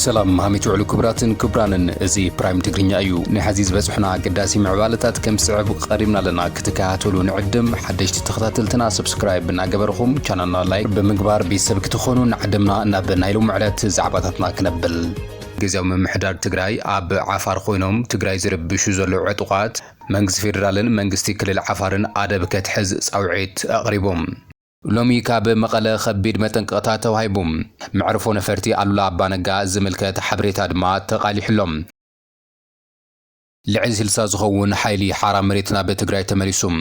سلام هاميتو على كبراتن كبرانن ازي برايم تقرينيا ايو نحزيز بسحنا قداسي معبالتات كم صعب قريبنا لنا كتكاتلو نعدم حدشت تخطاتلتنا سبسكرايب بنا قبركم كاننا لايك بمقبار بيسبك تخونو نعدمنا نابنايلو معلات زعباتاتنا كنبل جزاو من محدار تجراي اب عفار خوينوم تجراي زربشو زلو عطقات منجز فيدرالن منجستي كل عفارن ادب كتحز صوعيت اقربهم لومي كاب مقاله خبيد متنقطع توهيبهم معرفو نفرتي الله بانغا زملكه حبريتا دما تقاليحلهم لعز هلسا زخون حيلي حرام مريتنا بتግራይ ተመሊሱም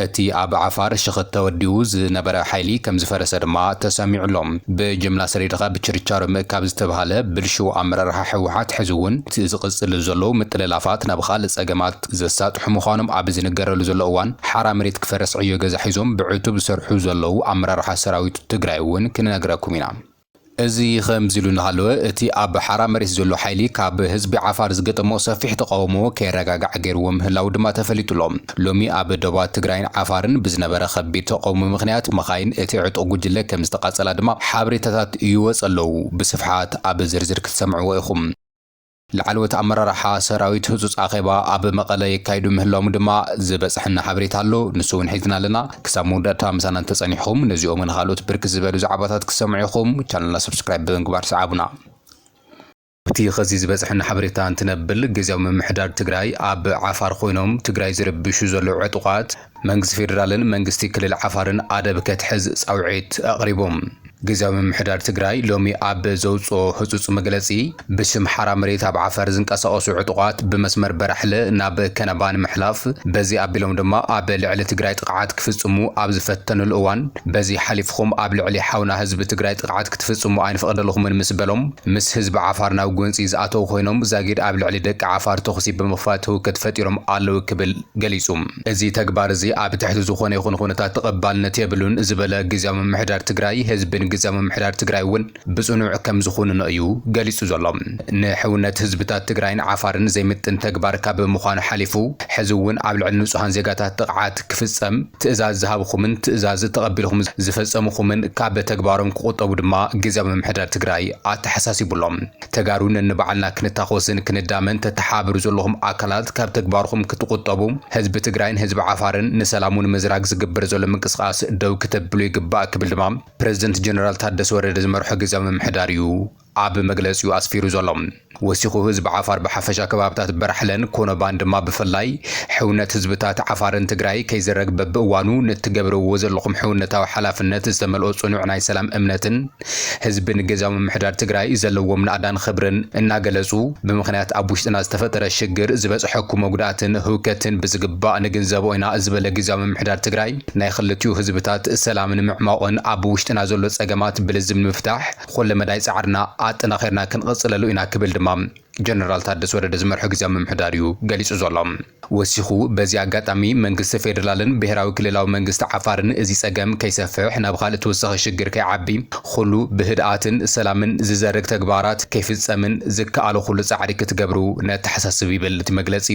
እቲ ኣብ ዓፋር ሸኸት ተወዲኡ ዝነበረ ሓይሊ ከም ዝፈረሰ ድማ ተሰሚዑሎም ብጅምላ ሰሪድኻ ብችርቻሮ ምእካብ ዝተባሃለ ብልሽው ኣመራርሓ ሕወሓት ሕዝውን ዝቕጽል ዘሎ ምጥለላፋት ናብ ካልእ ጸገማት ዘሳጥሑ ምዃኖም ኣብ ዝንገረሉ ዘሎ እዋን ሓራም መሬት ክፈረስ ዕዮ ገዛ ሒዞም ብዕቱብ ዝሰርሑ ዘለው ኣመራርሓ ሰራዊት ትግራይ እውን ክንነግረኩም ኢና እዚ ከምዚሉ ንሃለወ እቲ ኣብ ሓራም መሬት ዘሎ ሓይሊ ካብ ህዝቢ ዓፋር ዝገጠሞ ሰፊሕ ተቃውሞ ከይረጋጋዕ ገይርዎም ምህላው ድማ ተፈሊጡሎም ሎሚ ኣብ ደቡብ ትግራይን ዓፋርን ብዝነበረ ከቢድ ተቃውሞ ምኽንያት መኻይን እቲ ዕጡቕ ጉጅለ ከም ዝተቃጸላ ድማ ሓበሬታታት ይወጸለው ብስፍሓት ኣብ ዝርዝር ክትሰምዕዎ ኢኹም لعلوة أمرارحة سراويت هزوز آخيبا أب مقالة يكايدو مهلوم دما زبسحنا حبريت هالو نسوين حيثنا لنا كسامو داتا مسانا تسانيحوم نزيو من خالوت بركز زبالو زعباتات كسامعيخوم چانلنا سبسكرايب بنقبار سعابنا بتي خزيز بسحنا حبريتان تنبل جزاو من محدار تجراي أب عفار خوينوم تجراي زربشو زلو عطقات منجز فيدرالن منجستي كل العفارن آدب كتحز صوعيت أقربهم جزاو من محدار تجراي لومي أب زوجو حزوز مجلسي بشم حرام مريت أب عفار زنقص عطقات بمسمر برحلة ناب كنبان محلاف بزي أب لهم دما أب لعلة تجراي تقعد كفزمو أب زفتن الأوان بزي حليفهم أب لعلي حاونا حزب تجراي تقعد كتفزمو عين فقد لهم من مسبلهم مس حزب عفارنا وجنس إزاتو خوينهم زاجر أب لعلي دك عفار تخصي بمفاته كتفتيرهم على كبل جليسهم زي تكبر زي أب تحت زخونة خونة تقبل نتيبلون زبالة جزاو من محدار تجراي حزب جزاو من محدار تجراي ون بصنوع كم زخونة نأيو جليسو زلام نحونة حزبات تجراين عفارن زي متن تكبر كاب مخان حليفو حزون أب لعلي نصحان زيجات تقعد كفزم تأزاز ذهبهم تأزاز تقبلهم زفزم خمن كاب تكبرهم قطة ودما جزاو من محدار تجراي أتحساسي بلام تجارون نبعلنا كنتاخوسن كندامن تتحابر زلهم أكلات كاب تكبرهم كتقطبهم حزب تجراين حزب عفارن نسلامون مزراق زقبر زلهم انقصاص دو كتب بلو يقباك بالدمام بريزيدنت جنرال تادس ورد زمرح جزاو من محداريو عب مجلس أسفيرو زلم وسيخو حزب عفار بحفشا كبابتات برحلن كونا باند ما بفلاي حونة حزبتات عفارن تجراي كيزرق ببوانو نتجبرو وزلقم حونة وحلافنة استملوا صنوعنا سلام امنتن حزب جزاو من محدار تجراي زلوا من عدان خبرن ان جلسو بمخنيات ابوشتنا استفتر الشجر زبس حكومه قداتن هوكتن بزقباء نجنزبوينا ازبل جزاو من محدار تجراي نايخلتيو حزبتات السلام معماون ابوشتنا زلو صقمات بلزم المفتاح كل مداي سعرنا አጥና ኸርና ክንቀጽለሉ ኢና ክብል ድማ ጀነራል ታደሰ ወረደ ዝመርሑ ግዚያዊ ምምሕዳርዩ ገሊጹ ዘሎም ወሲኹ በዚ አጋጣሚ መንግስት ፌደራልን ብሔራዊ ክልላዊ መንግስት ዓፋርን እዚ ጸገም ከይሰፍሕ ናብ ካልእ ተወሳኺ ሽግር ከይዓቢ ኩሉ ብህድኣትን ሰላምን ዝዘርግ ተግባራት ከይፍጸምን ዝከኣሉ ኩሉ ጻዕሪ ክትገብሩ ነተሓሳስብ ይብል እቲ መግለጺ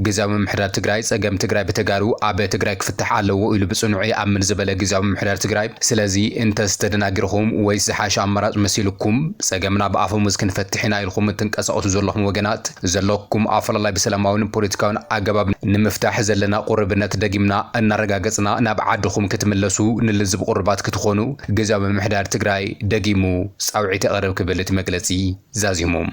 ግዚያዊ ምምሕዳር ትግራይ ጸገም ትግራይ በተጋሩ ኣብ ትግራይ ክፍትሕ ኣለዎ ኢሉ ብጽኑዕ ይኣምን ዝበለ ግዚያዊ ምምሕዳር ትግራይ ስለዚ እንተስተደናግርኹም ወይ ዝሓሸ ኣማራጭ መሲልኩም ጸገምና ብኣፎም ክንፈትሕ ኢና ኢልኩም ትንቀሳቀሱ ዘለኹም ወገናት ዘለኩም ኣፈላላይ ብሰላማውን ፖለቲካውን አገባብ ንምፍታሕ ዘለና ቁርብነት ደጊምና እናረጋገጽና ናብ ዓድኹም ክትመለሱ ንልዝብ ቁርባት ክትኾኑ ግዚያዊ ምምሕዳር ትግራይ ደጊሙ ጻውዒት የቕርብ ክብል እቲ መግለጺ ዛዚሞም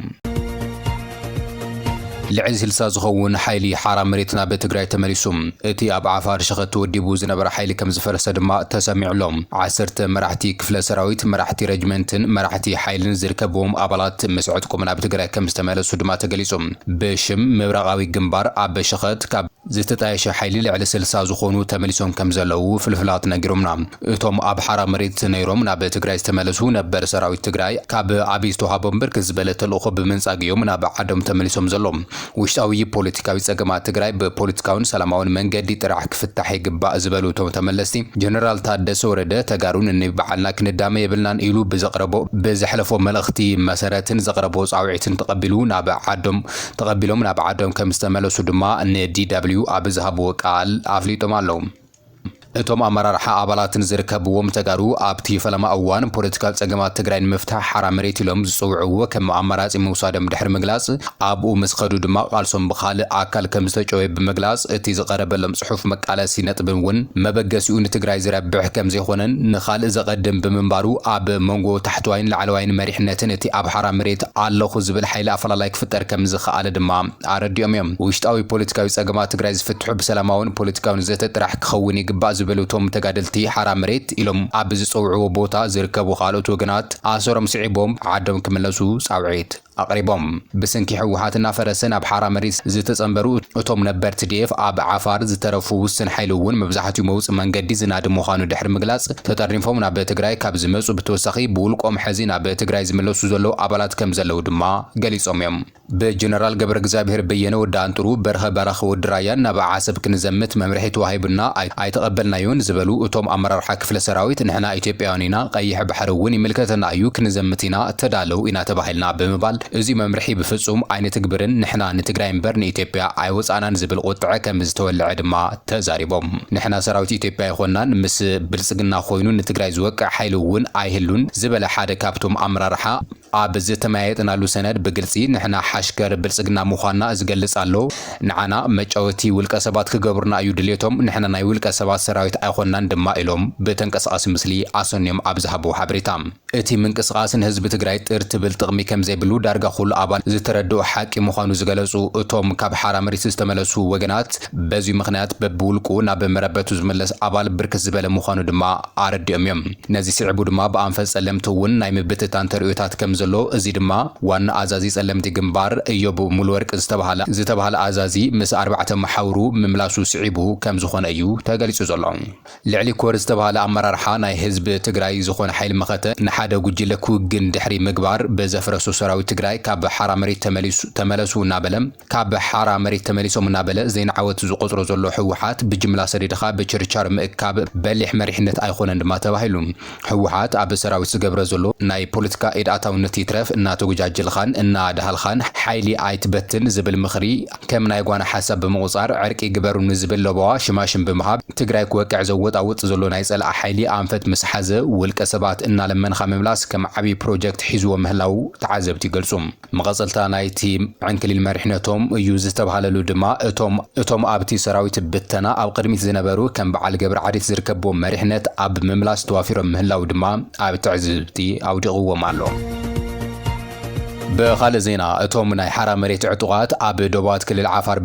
لعز هلسا زخون حيلي حرام مريتنا بتجراي تمليسوم اتي اب عفار شخت وديبو زنبر حيلي كم زفرس دما تسمع لهم عسرت مرحتي كفل سراويت مرحتي رجمنتن مرحتي حيلن زركبهم ابلات مسعودكم انا بتجراي كم استملسو دما تجليسوم بشم مبرغاوي جنبار اب شخت كاب زتتايش حيلي لعل سلسا زخونو تمليسوم كم زلو فلفلات نغيرومنا اتوم اب حرام مريت نيروم نا بتجراي استملسو نبر سراويت تجراي كاب ابيستو هابم بركز بلت الاخو بمنصاقيوم نا بعدم تمليسوم زلوم وشتاوي بوليتيكاوي ጸገማት ትግራይ በፖለቲካውን ሰላማውን መንገዲ ጥራህ ክፍታሕ ይግባእ ዝበሉ ተመለስቲ ጀነራል ታደሰ ወረደ ተጋሩን እንብዓልና ክንዳመ ይብልናን ኢሉ ብዘቅረቦ በዝሕለፎ መልእኽቲ መሰረትን ዘቅረቦ ጻውዒትን ተቀቢሎም ናብ ዓዶም ከም ዝተመለሱ ድማ ንዲደብሊው ኣብ ዝሃብዎ ቃል ኣፍሊጦም ኣለዉ እቶም አመራርሓ አባላትን ዝርከብዎም ተጋሩ ኣብቲ ፈለማ እዋን ፖለቲካዊ ጸገማት ትግራይ ንምፍታሕ ሓራ መሬት ኢሎም ዝጽውዕዎ ከም አማራጺ ምውሳዶም ድሕሪ ምግላጽ ኣብኡ ምስ ኸዱ ድማ ቃልሶም ብኻልእ ኣካል ከም ዝተጨወየ ብምግላጽ እቲ ዝቐረበሎም ጽሑፍ መቃለሲ ነጥብን እውን መበገሲኡ ንትግራይ ዝረብሕ ከም ዘይኾነን ንኻልእ ዘቐድም ብምንባሩ ኣብ መንጎ ታሕተዋይን ላዕለዋይን መሪሕነትን እቲ ኣብ ሓራ መሬት ኣለኹ ዝብል ሓይሊ ኣፈላላይ ክፍጠር ከም ዝኸኣለ ድማ ኣረዲኦም እዮም። ውሽጣዊ ፖለቲካዊ ጸገማት ትግራይ ዝፍትሑ ብሰላማውን ፖለቲካውን ዘተ ጥራሕ ክኸውን ይግባእ ዝበሉ እቶም ተጋደልቲ ሓራ መሬት ኢሎም ኣብ ዝጽውዕዎ ቦታ ዝርከቡ ካልኦት ወገናት ኣሰሮም ስዒቦም ዓዶም ክምለሱ ጻውዒት ኣቕሪቦም ብሰንኪ ሕወሓትና ፈረሰን ኣብ ሓራ መሬት ዝተጸንበሩ እቶም ነበርቲ ዲኤፍ ኣብ ዓፋር ዝተረፉ ውስን ሓይሊ እውን መብዛሕትኡ መውፅእ መንገዲ ዝናድ ምዃኑ ድሕሪ ምግላጽ ተጠርኒፎም ናብ ትግራይ ካብ ዝመጹ ብተወሳኺ ብውልቆም ሕዚ ናብ ትግራይ ዝመለሱ ዘለዉ ኣባላት ከም ዘለዉ ድማ ገሊጾም እዮም። ብጀነራል ገብረ እግዚአብሔር በየነ ወዲ አንጥሩ በርኸ በረኸ ወዲ ራያን ናብ ዓሰብ ክንዘምት መምርሒ ተዋሂብና ኣይተቐበልናዮን ዝበሉ እቶም ኣመራርሓ ክፍለ ሰራዊት ንሕና ኢትዮጵያውያን ኢና ቀይሕ ባሕሪ እውን ይምልከተና እዩ ክንዘምት ኢና ተዳለው ኢና ተባሂልና ብምባል እዚ መምርሒ ብፍጹም ዓይነት ግብርን ንሕና ንትግራይ እምበር ንኢትዮጵያ ኣይወፃናን ዝብል ቁጥዐ ከም ዝተወልዐ ድማ ተዛሪቦም ንሕና ሰራዊት ኢትዮጵያ ይኾናን ምስ ብልጽግና ኮይኑ ንትግራይ ዝወቅዕ ሓይሊ እውን ኣይህሉን ዝበለ ሓደ ካብቶም ኣመራርሓ ኣብ ዝተማየጥናሉ ሰነድ ብግልጺ ንሕና ሓሽከር ብልጽግና ምዃንና ዝገልጽ ኣሎ ንዓና መጫወቲ ውልቀ ሰባት ክገብሩና እዩ ድሌቶም ንሕና ናይ ውልቀ ሰባት ሰራዊት ኣይኾናን ድማ ኢሎም ብተንቀሳቓሲ ምስሊ ኣሰንዮም ኣብ ዝሃብዎ ሓበሬታ እቲ ምንቅስቓስን ህዝቢ ትግራይ ጥርቲ ብል ጥቕሚ ከም ዘይብሉ ዳርጋ ኩሉ ኣባል ዝተረድኡ ሓቂ ምዃኑ ዝገለጹ እቶም ካብ ሓራ መሬት ዝተመለሱ ወገናት በዚ ምኽንያት በብውልቁ ናብ መረበቱ ዝመለስ ኣባል ብርክት ዝበለ ምዃኑ ድማ ኣረዲኦም እዮም። ነዚ ስዕቡ ድማ ብኣንፈት ጸለምቲ እውን ናይ ምብትታን ተርእዮታት ከም ዘሎ እዚ ድማ ዋና ኣዛዚ ጸለምቲ ግንባር እዮብ ሙሉወርቂ ዝተባሃለ ኣዛዚ ምስ 4 መሓውሩ ምምላሱ ስዒቡ ከም ዝኾነ እዩ ተገሊጹ ዘሎ። ልዕሊ ኮር ዝተባሃለ ኣመራርሓ ናይ ህዝቢ ትግራይ ዝኾነ ሓይሊ መኸተ ንሓደ ጉጅለ ክውግን ድሕሪ ምግባር ብዘፍረሱ ሰራዊት ትግራይ ካብ ሓራ መሬት ተመለሱ እናበለም ካብ ሓራ መሬት ተመሊሶም እናበለ ዘይንዓወት ዝቆጽሮ ዘሎ ሕወሓት ብጅምላ ሰዲድኻ ብችርቻር ምእካብ በሊሕ መሪሕነት ኣይኾነን ድማ ተባሂሉ ሕወሓት ኣብ ሰራዊት ዝገብረ ዘሎ ናይ ፖለቲካ ኢድኣታውነት ይትረፍ እናተጉጃጅልኻን እናዳሃልኻን ሓይሊ ኣይትበትን ዝብል ምኽሪ ከም ናይ ጓና ሓሳብ ብምቁጻር ዕርቂ ግበሩን ዝብል ለበዋ ሽማሽም ብምሃብ ትግራይ ክወቅዕ ዘወጣውጥ ዘሎ ናይ ጸልዓ ሓይሊ ኣንፈት ምስ ሓዘ ውልቀ ሰባት እናለመንኻ ምምላስ ከም ዓብይ ፕሮጀክት ሒዝዎ ምህላው ተዓዘብቲ ይገልጹ። መቐጸልታ ናይቲ ዕንክሊል መሪሕነቶም እዩ ዝተባሃለሉ ድማ እቶም ኣብቲ ሰራዊት ብተና ኣብ ቅድሚት ዝነበሩ ከም በዓል ገብረ ዓዴት ዝርከብዎም መሪሕነት ኣብ ምምላስ ተዋፊሮም ምህላው ድማ ኣብ ትዕዝብቲ ኣውዲቕዎም ኣሎ። بخال زينا أتوم ناي حرام مريت عطوات أب دوبات كل العفار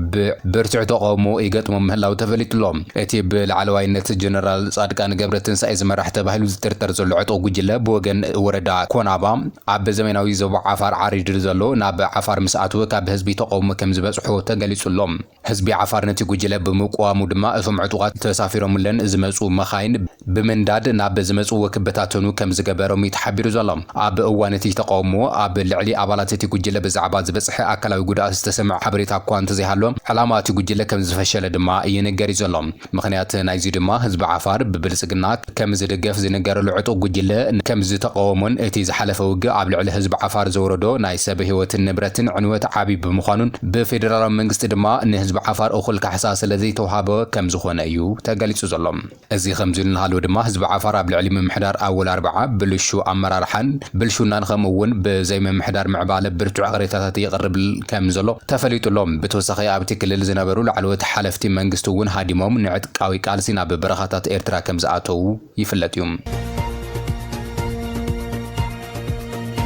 برتع تقومو يقطمو مهلاو تفلت لهم أتي بالعلوي نت جنرال صادقان قبرتن سايز مرح تبهلو ترتر زلو عطو جلا بوجن وردا كونابام أب زميناوي زو عفار عارج زلو ناب عفار مساعتو كاب حزبي تقوم كم زبصحو تجلس لهم حزبي عفار نتي جلا بمقوام دما أتوم عطوات تسافروا ملن زمصو مخاين بمنداد ناب زمصو وكبتاتونو كم زجبرهم يتحبروا زلهم أب أوانتي تقومو أب العلي أبالاتي جلا بزعبات زبصح أكلا وجودا استسمع حبريتها كوانت زي هالهم علامات جلا كم زفشل دما ينجري زلهم مخنيات نايزي دما حزب عفار ببلسقنا كم زدقف زي نجار العطو جلا كم زي تقومون اتي زحلف وجا عبل على حزب عفار زوردو نايس بهوة النبرة عنوة عبي بمخانون بفيدرال منجست دما ان حزب عفار اخل كحساس الذي توهابه كم زخون ايو تقاليت زلهم ازي خمزين هالو دما حزب عفار عبل علي محدار اول 4 بلشو امرارحن بلشو نانخمون بزي محدار معباله برتع قريتات يقرب كم زلو تفليت لهم بتوسخي ابتي كلل زنبرو لعلوه حلفتي منجست ون هاديموم نعت قاوي قالسينا ببرخاتات ايرترا كم زاتو يفلتيوم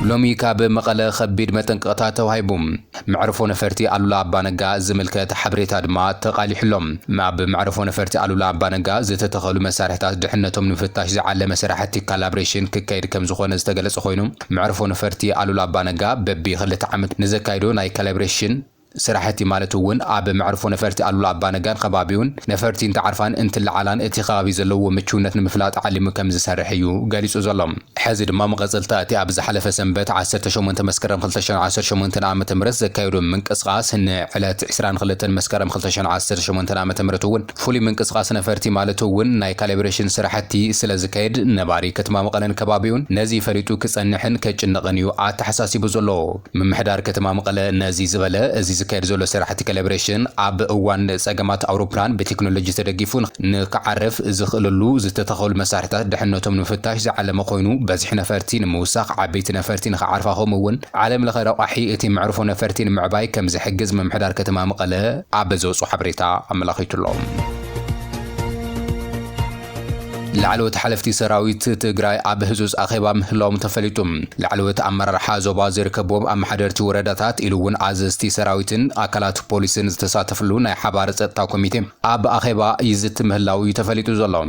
لومي كاب مقاله خبيد متنقطا توهيبوم معرفو نفرتي الولا ابانغا زملكه حبريتا دما تقاليحلهم مع بمعرفو نفرتي الولا ابانغا زتتخلو مسارحتات دحنتهم نفتاش زعل مسارحتي كالابريشن ككيد كم زخونه استغلص خوينو معرفو نفرتي الولا ابانغا ببي خلت عمت نزكايدو ناي كالابريشن سراحتي مالتون اب معرفو نفرتي الولا ابانغان خبابيون نفرتي انت عارفان انت العلان اتي خابي زلو مچونت نمفلات علم كم زسرحيو غاليصو زلم حزي دما مقصلتاتي اب زحلف سنبت 10 مسكرم 2010 عام تمرز زكايدو منقسقاس هن علات 22 مسكرم 2010 عام تمرتون فولي منقسقاس نفرتي مالتون ناي كاليبريشن سراحتي سلازكايد نباري كتما مقلن كبابيون نزي فريتو كصنحن كጭنقنيو اتحساسي بزلو ممحدار كتما مقله نزي زبله ازي ዝካየድ ዘሎ ስራሕቲ ካሊብሬሽን ኣብ እዋን ጸገማት ኣውሮፕላን ብቴክኖሎጂ ተደጊፉ ንክዓርፍ ዝኽእልሉ ዝተተኸሉ መሳርሒታት ድሕነቶም ንምፍታሽ ዝዓለመ ኮይኑ በዝሒ ነፈርቲ ንምውሳኽ ዓበይቲ ነፈርቲ ንክዓርፋ ከምኡውን ዓለም ለኸ ረቋሒ እቲ መዕርፎ ነፈርቲ ንምዕባይ ከም ዝሕግዝ ምምሕዳር ከተማ መቐለ ኣብ ዘውፁ ሓበሬታ ኣመላኺቱሎም። لعلوت حلفتي سراويت تግራይ ኣብ ህጹጽ ኣኼባ ምህላዎም ተፈሊጡ لعلوت ኣመራርሓ ዞባ ዝርከቦም ኣብ ማሕደርቲ ወረዳታት ኢሉውን ኣዘዝቲ ሰራዊትን ኣካላት ፖሊስን ዝተሳተፍሉ ናይ ሓባር ጸጥታ ኮሚቴ ኣብ ኣኼባ ይዝት ምህላው ተፈሊጡ ዘሎ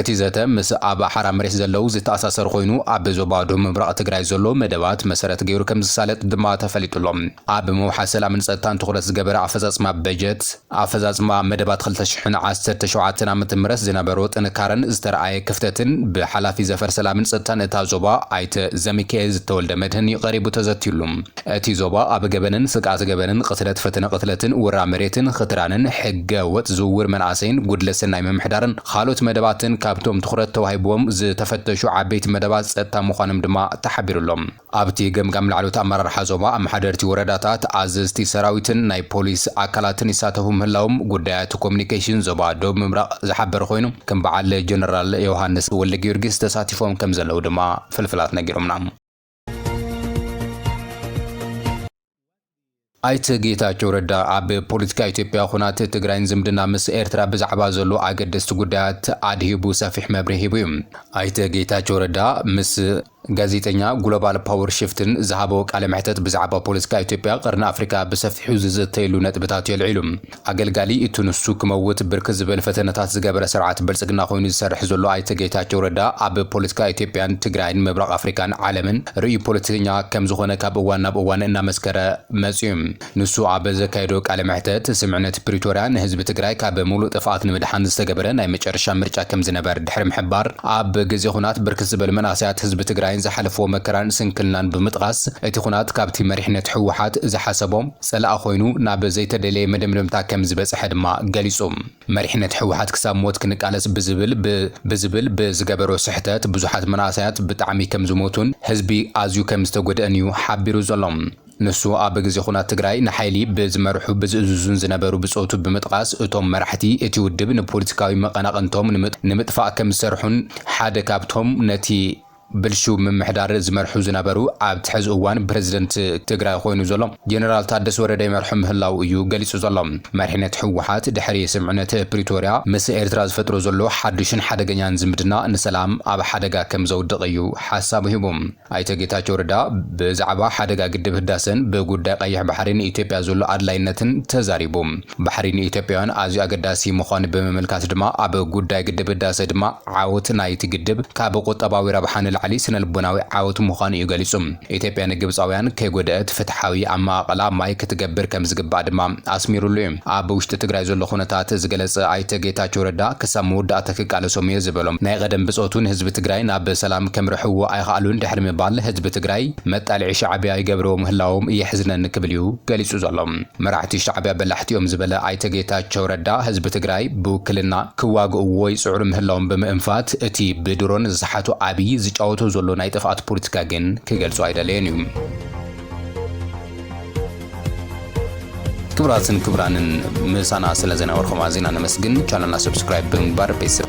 እቲ ዘተ ምስ ኣብ ሓራ መሬት ዘለው ዝተኣሳሰር ኮይኑ ኣብ ዞባ ዶም ምብራቕ ትግራይ ዘሎ መደባት መሰረት ገይሩ ከም ዝሳለጥ ድማ ተፈሊጡሎም ኣብ መውሓ ሰላምን ጸጥታን ትኹረት ዝገበረ ኣፈጻጽማ በጀት ኣፈጻጽማ መደባት 2017 ዓ.ም ዝነበሮ ጥንካረን ዝተረኣየ ክፍተትን ብሓላፊ ዘፈር ሰላምን ጸጥታን እታ ዞባ ኣይተ ዘሚካኤል ዝተወልደ መድህን ይቀሪቡ ተዘቲሉም እቲ ዞባ ኣብ ገበንን ስቃት ገበንን ቅትለት ፈተነ ቅትለትን ወራ መሬትን ክትራንን ሕገ ወጥ ዝውውር መናእሰይን ጉድለት ሰናይ መምሕዳርን ካልኦት መደባትን ካብቶም ትኹረት ተዋሂቦም ዝተፈተሹ ዓበይቲ መደባት ጸጥታ ምዃኖም ድማ ተሓቢሩሎም ኣብቲ ገምጋም ላዕሎት ኣመራርሓ ዞባ ኣብ ማሕደርቲ ወረዳታት ኣዘዝቲ ሰራዊትን ናይ ፖሊስ ኣካላትን ይሳተፉ ምህላዎም ጉዳያት ኮሙኒኬሽን ዞባ ዶብ ምብራቕ ዝሓበር ኮይኑ ከም በዓል ጀነራል ዮሐንስ ወልደ ጊዮርጊስ ተሳቲፎም ከም ዘለው ድማ ፍልፍላት ነጊሮምና ኣይተ ጌታቸው ረዳ ኣብ ፖለቲካ ኢትዮጵያ ኩናት ትግራይን ዝምድና ምስ ኤርትራ ብዛዕባ ዘሎ ኣገደስቲ ጉዳያት ኣድሂቡ ሰፊሕ መብርሂ ሂቡ ኣይተ ጌታቸው ረዳ ምስ ጋዜጠኛ ግሎባል ፓወር ሽፍትን ዝሃበው ቃለ መሕተት ብዛዕባ ፖለቲካ ኢትዮጵያ ቀርና ኣፍሪካ ብሰፊሑ ዝዝተይሉ ነጥብታት የልዒሉ ኣገልጋሊ እቲ ንሱ ክመውት ብርክት ዝበል ፈተነታት ዝገበረ ስርዓት ብልጽግና ኮይኑ ዝሰርሕ ዘሎ ኣይተ ጌታቸው ረዳ ኣብ ፖለቲካ ኢትዮጵያን ትግራይን ምብራቕ ኣፍሪካን ዓለምን ርእዩ ፖለቲከኛ ከም ዝኾነ ካብ እዋን ናብ እዋን እናመስከረ መጽዩ ንሱ ኣብ ዘካየዶ ቃለ መሕተት ስምዕነት ፕሪቶሪያ ንህዝቢ ትግራይ ካብ ሙሉእ ጥፍኣት ንምድሓን ዝተገበረ ናይ መጨረሻ ምርጫ ከም ዝነበር ድሕሪ ምሕባር ኣብ ግዜ ኩናት ብርክት ዝበል መናእሰያት ህዝቢ ትግራይ ዝሓለፈው መከራን ስንክልናን ብምጥቃስ እቲ ኩናት ካብቲ መሪሕነት ሕወሓት ዝሓሰቦም ጸላእ ኮይኑ ናብ ዘይተደለየ መደምደምታ ከም ዝበጽሐ ድማ ገሊጹ መሪሕነት ሕወሓት ክሳብ ሞት ክንቃለስ ብዝብል ብዝገበሮ ስሕተት ብዙሓት መናእሰያት ብጣዕሚ ከም ዝሞቱን ህዝቢ ኣዝዩ ከም ዝተጎድአን እዩ ሓቢሩ ዘሎም ንሱ ኣብ ግዜ ኩናት ትግራይ ንሓይሊ ብዝመርሑ ብዝእዙዙን ዝነበሩ ብጾቱ ብምጥቃስ እቶም መራሕቲ እቲ ውድብ ንፖለቲካዊ መቐናቐንቶም ንምጥፋእ ከም ዝሰርሑን ሓደ ካብቶም ነቲ ብልሹ ምምሕዳር ዝመርሑ ዝነበሩ ኣብ ትሕዝ እዋን ፕሬዝደንት ትግራይ ኮይኑ ዘሎ ጀነራል ታደሰ ወረደ ይመርሑ ምህላው እዩ ገሊጹ ዘሎ መሪሕነት ሕወሓት ድሕሪ ስምዕነት ፕሪቶሪያ ምስ ኤርትራ ዝፈጥሮ ዘሎ ሓድሽን ሓደገኛን ዝምድና ንሰላም ኣብ ሓደጋ ከም ዘውድቕ እዩ ሓሳቡ ሂቦም ኣይተ ጌታቸው ረዳ ብዛዕባ ሓደጋ ግድብ ህዳሰን ብጉዳይ ቀይሕ ባሕሪ ንኢትዮጵያ ዘሎ ኣድላይነትን ተዛሪቡ ባሕሪ ንኢትዮጵያውያን ኣዝዩ ኣገዳሲ ምዃኑ ብምምልካት ድማ ኣብ ጉዳይ ግድብ ህዳሰ ድማ ዓወት ናይቲ ግድብ ካብ ቁጠባዊ ረብሓን علي سنة البناوي عاوت مخان يقاليسوم إثيوبيا نجيب صويان كجودات فتحاوي أما قلا ماي كتجبر كم زجب بعد ما أسميرو لهم عبوش تتجرى زول خونتات زجلس عيت جيتا جوردا كسمود أتكك على سومية زبلهم ناقدم بصوتون حزب تجرى ناب سلام كم رحوا أي قالون تحرم بال حزب تجرى مت على الشعبي يجبروا مهلاهم يحزنن نكبليو قاليسو زلهم مرعتي الشعبي بلحتيهم زبلة عيت جيتا جوردا حزب تجرى بوكلنا كواج ووي سعر مهلاهم بمنفات أتي بدرون زحاتو عبي زجاوتو زلو نايت فات بوليتيكا جن كجلسوا عيدالينيوم كبراتن مسانا سلازنا ورخم عزينا نمسجن channelنا سبسكرايب بمبار بيسر